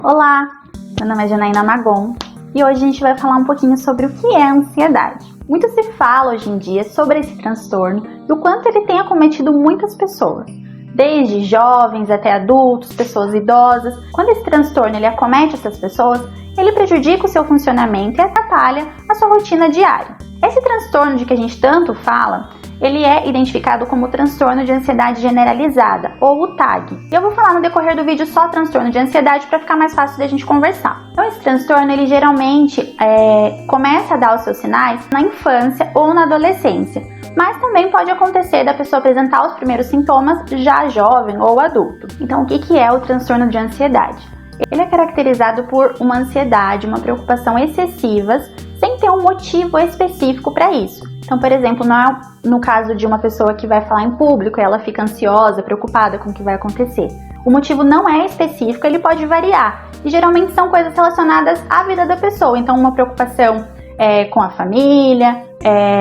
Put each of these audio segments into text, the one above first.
Olá, meu nome é Janaína Magon e hoje a gente vai falar um pouquinho sobre o que é a ansiedade. Muito se fala hoje em dia sobre esse transtorno e o quanto ele tem acometido muitas pessoas, desde jovens até adultos, pessoas idosas. Quando esse transtorno ele acomete essas pessoas, ele prejudica o seu funcionamento e atrapalha a sua rotina diária. Esse transtorno de que a gente tanto fala, ele é identificado como transtorno de ansiedade generalizada, ou o TAG. E eu vou falar no decorrer do vídeo só transtorno de ansiedade para ficar mais fácil da gente conversar. Então esse transtorno, ele geralmente começa a dar os seus sinais na infância ou na adolescência, mas também pode acontecer da pessoa apresentar os primeiros sintomas já jovem ou adulto. Então o que é o transtorno de ansiedade? Ele é caracterizado por uma ansiedade, uma preocupação excessivas, sem ter um motivo específico para isso. Então, por exemplo, no caso de uma pessoa que vai falar em público e ela fica ansiosa, preocupada com o que vai acontecer. O motivo não é específico, ele pode variar. E geralmente são coisas relacionadas à vida da pessoa. Então, uma preocupação com a família,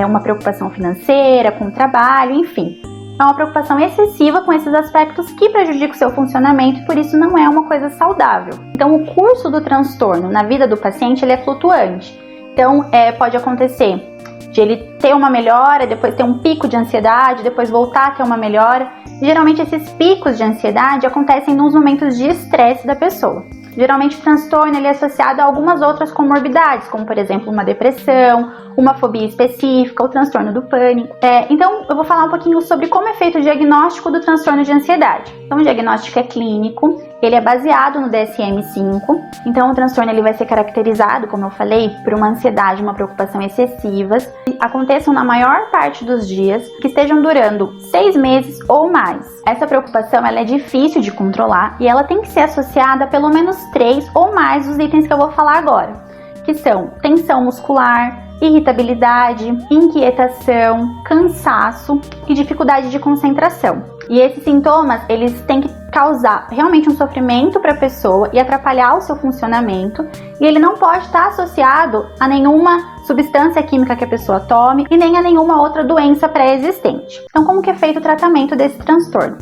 uma preocupação financeira, com o trabalho, enfim. É uma preocupação excessiva com esses aspectos que prejudicam o seu funcionamento e por isso não é uma coisa saudável. Então, o curso do transtorno na vida do paciente ele é flutuante. Então, pode acontecer de ele ter uma melhora, depois ter um pico de ansiedade, depois voltar a ter uma melhora. Geralmente esses picos de ansiedade acontecem nos momentos de estresse da pessoa. Geralmente o transtorno ele é associado a algumas outras comorbidades, como por exemplo uma depressão, uma fobia específica, o transtorno do pânico. Então eu vou falar um pouquinho sobre como é feito o diagnóstico do transtorno de ansiedade. Então o diagnóstico é clínico, ele é baseado no DSM-5, então o transtorno ele vai ser caracterizado, como eu falei, por uma ansiedade, uma preocupação excessivas, que aconteçam na maior parte dos dias, que estejam durando 6 meses ou mais. Essa preocupação ela é difícil de controlar e ela tem que ser associada a pelo menos 3 ou mais dos itens que eu vou falar agora, que são tensão muscular, irritabilidade, inquietação, cansaço e dificuldade de concentração. E esses sintomas, eles têm que causar realmente um sofrimento para a pessoa e atrapalhar o seu funcionamento, e ele não pode estar associado a nenhuma substância química que a pessoa tome e nem a nenhuma outra doença pré-existente. Então, como que é feito o tratamento desse transtorno?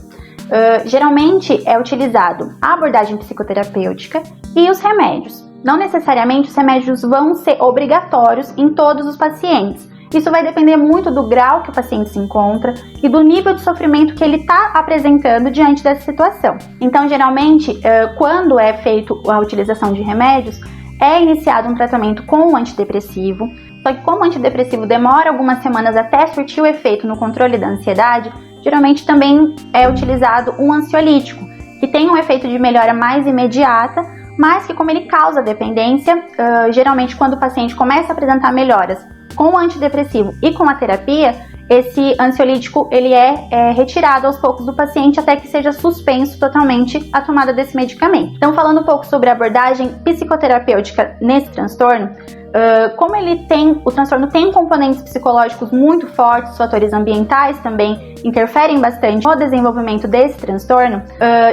Geralmente é utilizado a abordagem psicoterapêutica e os remédios. Não necessariamente os remédios vão ser obrigatórios em todos os pacientes. Isso vai depender muito do grau que o paciente se encontra e do nível de sofrimento que ele está apresentando diante dessa situação. Então, geralmente, quando é feito a utilização de remédios, é iniciado um tratamento com o antidepressivo. Só que como o antidepressivo demora algumas semanas até surtir o efeito no controle da ansiedade, geralmente também é utilizado um ansiolítico, que tem um efeito de melhora mais imediata, mas que como ele causa dependência, geralmente quando o paciente começa a apresentar melhoras com o antidepressivo e com a terapia, esse ansiolítico ele é retirado aos poucos do paciente até que seja suspenso totalmente a tomada desse medicamento. Então, falando um pouco sobre a abordagem psicoterapêutica nesse transtorno, como o transtorno tem componentes psicológicos muito fortes, os fatores ambientais também interferem bastante no desenvolvimento desse transtorno,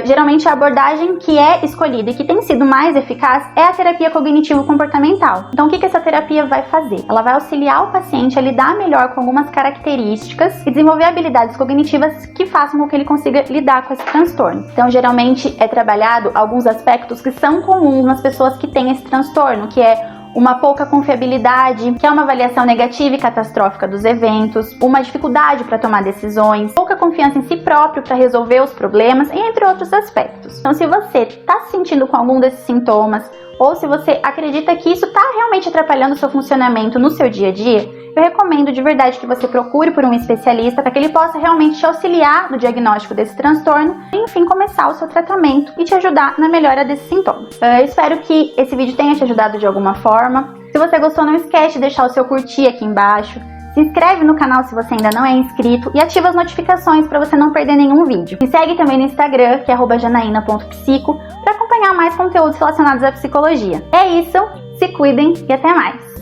geralmente a abordagem que é escolhida e que tem sido mais eficaz é a terapia cognitivo-comportamental. Então o que essa terapia vai fazer? Ela vai auxiliar o paciente a lidar melhor com algumas características e desenvolver habilidades cognitivas que façam com que ele consiga lidar com esse transtorno. Então geralmente é trabalhado alguns aspectos que são comuns nas pessoas que têm esse transtorno, que é uma pouca confiabilidade, que é uma avaliação negativa e catastrófica dos eventos, uma dificuldade para tomar decisões, pouca confiança em si próprio para resolver os problemas, entre outros aspectos. Então, se você está se sentindo com algum desses sintomas, ou se você acredita que isso está realmente atrapalhando o seu funcionamento no seu dia a dia, eu recomendo de verdade que você procure por um especialista para que ele possa realmente te auxiliar no diagnóstico desse transtorno e, enfim, começar o seu tratamento e te ajudar na melhora desses sintomas. Eu espero que esse vídeo tenha te ajudado de alguma forma. Se você gostou, não esquece de deixar o seu curtir aqui embaixo. Se inscreve no canal se você ainda não é inscrito e ativa as notificações para você não perder nenhum vídeo. Me segue também no Instagram, que é @janaina.psico, para acompanhar mais conteúdos relacionados à psicologia. É isso, se cuidem e até mais!